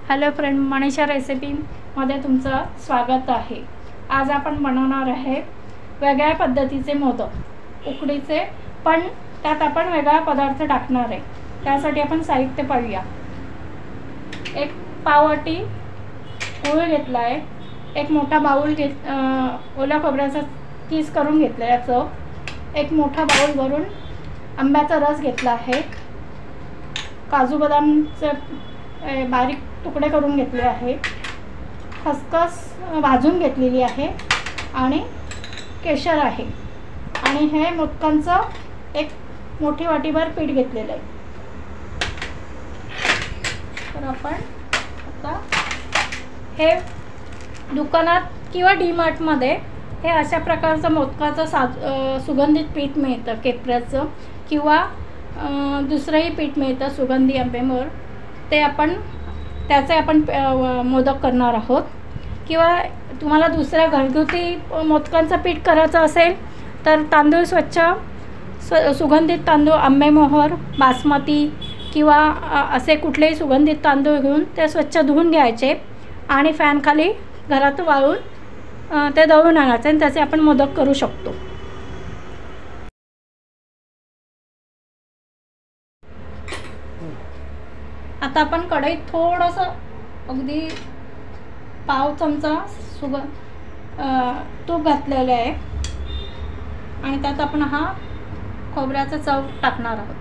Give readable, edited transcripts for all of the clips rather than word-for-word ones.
Hello friend, Manisha रेसिपीमध्ये तुमचं स्वागत आहे। आज आपण बनवणार आहे वेगळ्या पद्धतीचे मोदक, उकडीचे, पण त्यात आपण वेगळा पदार्थ टाकणार आहे। त्यासाठी आपण साहित्य पाहूया। एक पाववाटी गूळ घेतला आहे, एक मोठा बाउल ओल्या खोबऱ्याचा किस करून घेतला याचं, एक मोठा बाउल भरून आंब्याचा रस घेतला आहे, काजू बदामचे बारीक तुकडे करून घेतले आहे, खसखस भाजून घेतलेली आहे आणि केशर आहे, आणि हे मोदकांचं एक मोठी वाटीभर पीठ घेतलेलं आहे। तर आपण आता हे दुकानात किंवा डीमार्टमध्ये हे अशा प्रकारचं मोदकाचं सुगंधित पीठ मिळतं, केपऱ्याचं किंवा दुसरंही पीठ मिळतं सुगंधी आंबेमोहर, त्याचे आपण मोदक करणार आहोत। किंवा तुम्हाला दुसऱ्या घरगुती मोदकांचं पीठ करायचं असेल तर तांदूळ सुगंधित तांदूळ, आंबेमोहर, बासमती किंवा असे कुठलेही सुगंधित तांदूळ घेऊन ते स्वच्छ धुवून घ्यायचे आणि फॅनखाली घरात वाळून ते दळून आणायचे आणि त्याचे आपण मोदक करू शकतो। आता आपण कढईत थोडंसं अगदी पाव चमचा तूप घातलेलं आहे आणि त्यात आपण हा खोबऱ्याचा चव टाकणार आहोत।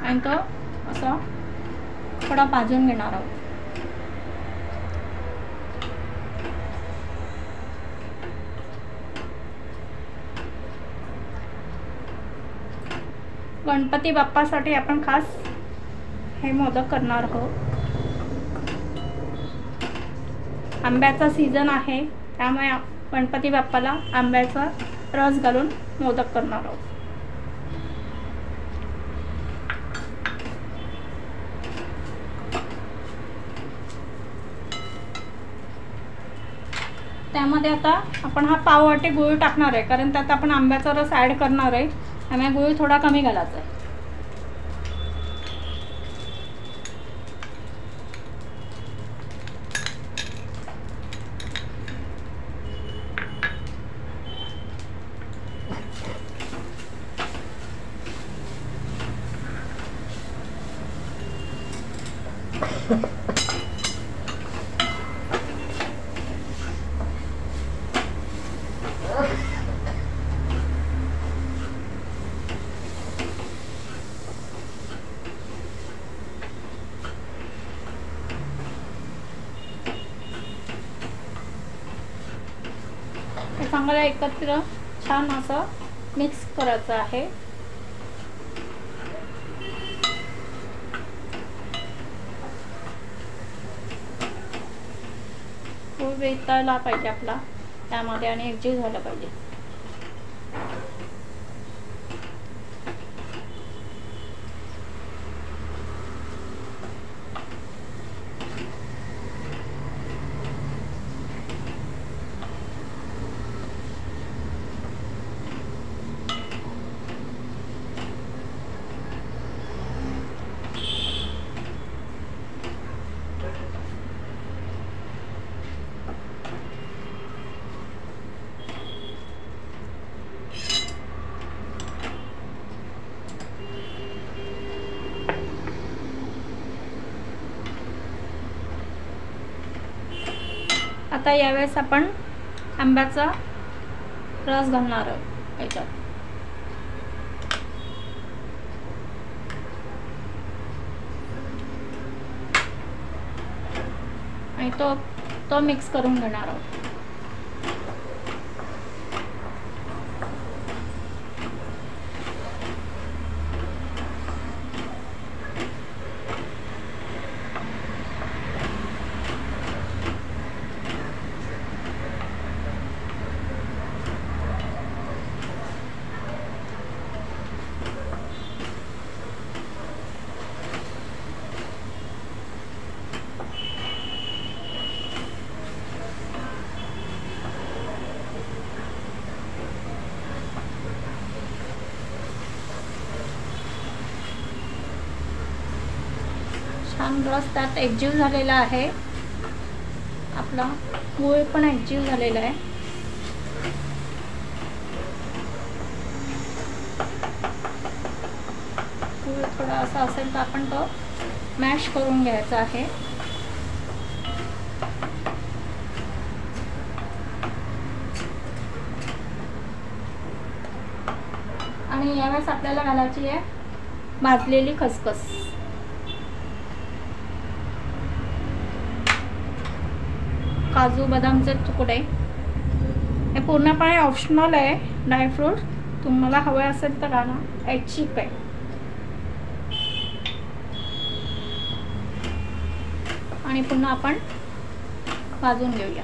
आणि तो असा थोडा भाजून घेणार आहोत। गणपती बाप्पासाठी आपण खास हे मोदक करणार आहोत। आंब्याचा सीझन आहे, त्यामुळे गणपती बाप्पाला आंब्याचा रस घालून मोदक करणार आहोत। त्यामध्ये आता आपण हा पाववाटी गूळ टाकणार आहे, कारण त्यात आपण आंब्याचा रस ॲड करणार आहे, त्यामुळे गूळ थोडा कमी घालायचा आहे। हे चांगलं एकत्र छान असं मिक्स करायचं आहे। गूळ वितळला पाहिजे आपला त्यामध्ये आणि एकजीव झालं पाहिजे। आता यावेळेस आपण आंब्याचा रस घालणार आहोत याच्यात, आणि तो मिक्स करून घेणार आहोत। छान रस त्यात एकजीव झालेला आहे. आपला गूळ पण एकजीव झालेला आहे. गूळ थोडा असा असेल तर आपण तो मॅश करून घ्यायचा आहे. आणि यावेळेस आपल्याला घालायची आहे भाजलेली खसखस. काजू बदामचे तुकडे. हे पूर्णपणे ऑप्शनल आहे ड्रायफ्रूट. तुम्हाला हवे असेल तर घाला, ऐच्छिक आहे. आणि पुन्हा आपण भाजून घेऊया.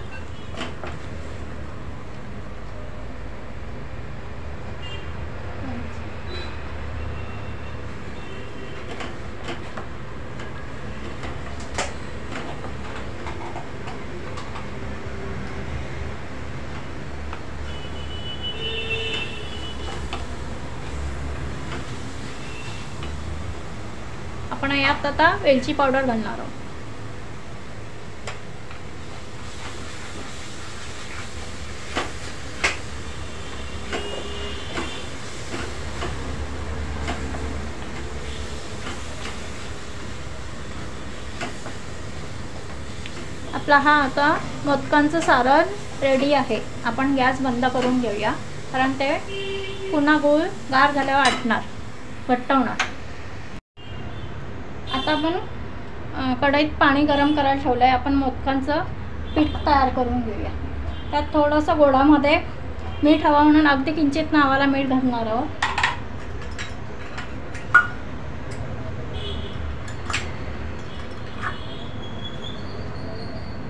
आपण यात आता वेलची पावडर घालणार आहोत. आपला हा आता मोदकांचं सारण रेडी आहे. आपण गॅस बंद करून घेऊया, कारण ते पुन्हा गूळ गार झाल्यावर आटणार, घट्ट होणार. आता आपण कढईत पाणी गरम करायला ठेवलं आहे. आपण मोदकांचं पीठ तयार करून घेऊया. त्यात थोडंसं गोडामध्ये मीठ हवं म्हणून अगदी किंचित नावाला मीठ घालणार आहोत.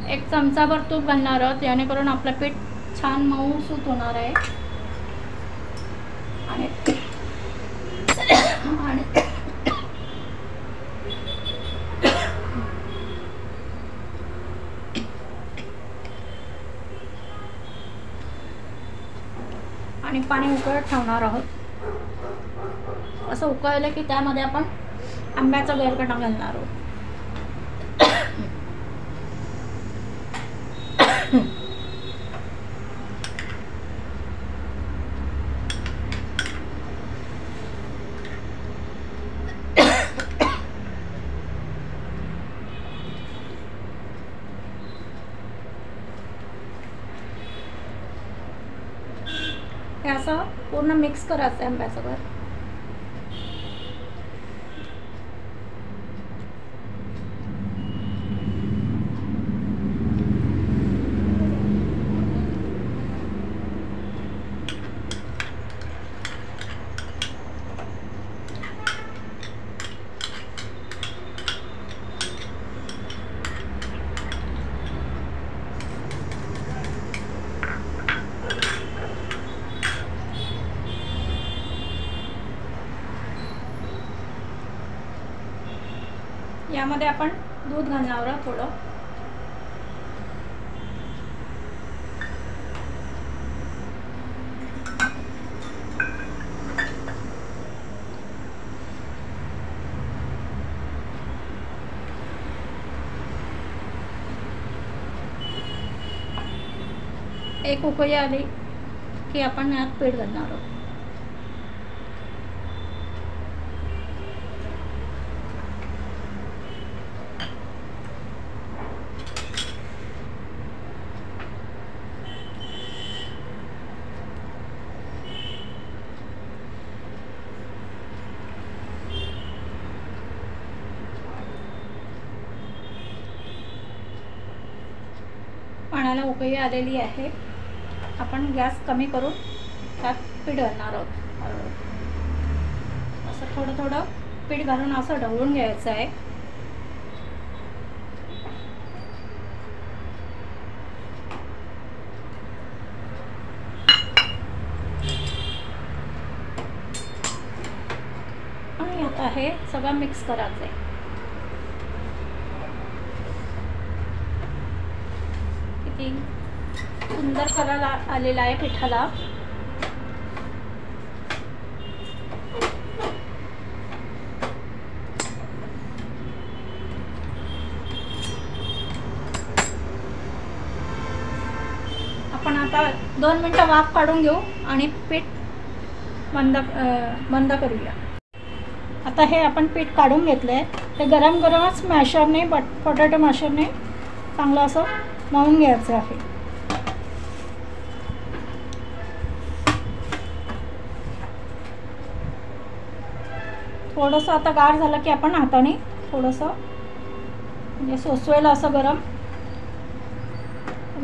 एक चमचाभर तूप घालणार आहोत, जेणेकरून आपलं पीठ छान मऊसूत होणार आहे. आणि पाणी उकळत ठेवणार आहोत. असं उकळलं की त्यामध्ये आपण आंब्याचा गरगडा घालणार आहोत. हे असं पूर्ण मिक्स करायचं आहे आंब्याचं गर. यामध्ये आपण दूध घालणार आहोत थोडं. एक उकळी आली की आपण यात पीठ घालणार आहोत. पाण्याला उकळी आलेली आहे. आपण गॅस कमी करून त्यात पीठ घालणार आहोत. असं थोडं थोडं पीठ घालून असं ढवळून घ्यायचं आहे. आणि आता हे सगळं मिक्स करायचं आहे. सुंदर कलर आलेला आहे पिठाला. आपण आता 2 मिनटं वाफ काढून घेऊ आणि पीठ बंद करूया। आता हे आपण पीठ काढून घेतलं आहे, ते गरम गरमच मॅशरने पोटॅटो मॅशरने चांगलं असं मळून घ्यायचं आहे। थोडंसं आता गार झालं की आपण हाताने थोडंसं म्हणजे सोसवेल असं गरम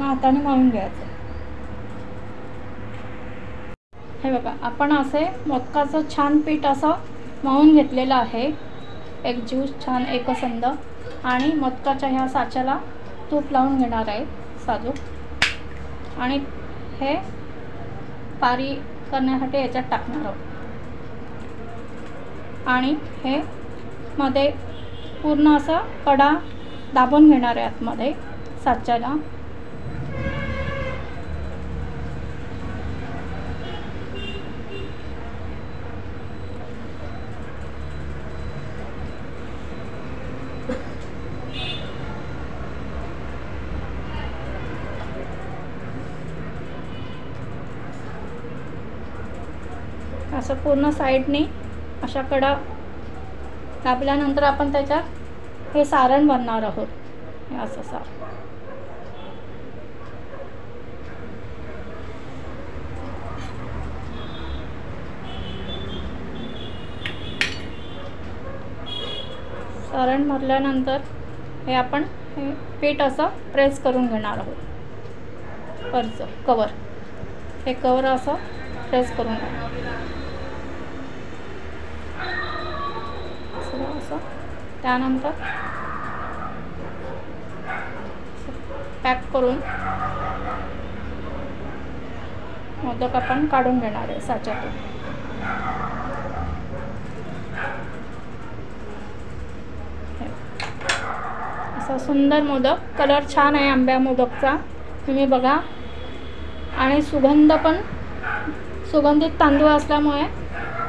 हाताने मळून घ्यायचं। हे बघा, आपण असे मोदकाचं छान पीठ असं मळून घेतलेलं आहे, एक ज्यूस छान एकसंध। आणि मोदकाच्या ह्या साच्याला तूप लावून घेणार आहे साजूक आणि हे पारी करण्यासाठी याच्यात टाकणार आहोत आणि हे मध्ये पूर्ण असं कडा दाबून घेणार आहे आतमध्ये साच्याला। असं पूर्ण साईडने अशा कडा दाबल्यानंतर आपण त्याच्यात हे सारण बनणार आहोत। हे असं सारण सारण भरल्यानंतर हे आपण हे पीठ असं प्रेस करून घेणार आहोत। वरचं कवर, हे कवर असं प्रेस करून घेणार असं। त्यानंतर पॅक करून मोदक आपण काढून घेणार आहे साच्यातून। असा सुंदर मोदक, कलर छान आहे आंब्या मोदकचा, तुम्ही बघा। आणि सुगंधित तांदूळ असल्यामुळे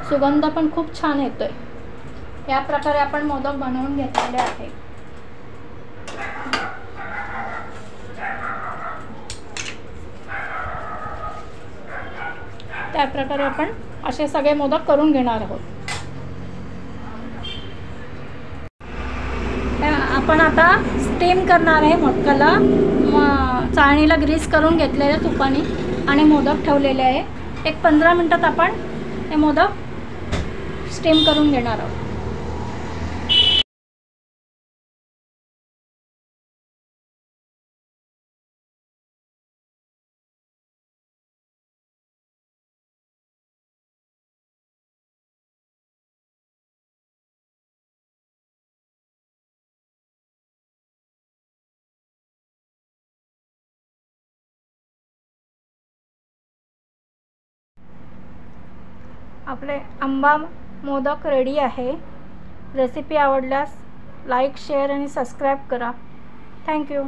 सुगंध पण खूप छान येतोय। या प्रकारे आपण मोदक बनवून घेतलेले आहे। त्या प्रकारे आपण असे सगळे मोदक करून घेणार आहोत। आपण आता स्टीम करणार आहे मोदकाला। चाळणीला ग्रीस करून घेतलेले तुपाने आणि मोदक ठेवलेले आहे। एक 15 मिनिटात आपण हे मोदक स्टीम करून घेणार आहोत। आपले आंबा मोदक रेडी आहे। रेसिपी आवडल्यास लाईक, शेअर आणि सबस्क्राईब करा। थँक्यू।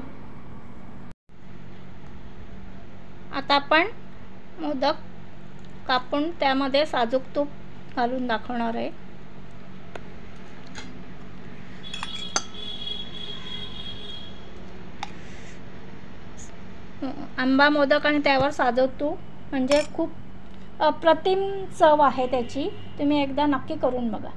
आता आपण मोदक कापून त्यामध्ये साजूक तूप घालून दाखवणार आहे। आंबा मोदक आणि त्यावर साजूक तूप म्हणजे खूप अप्रतिम चव आहे त्याची। तुम्ही एकदा नक्की करून बघा।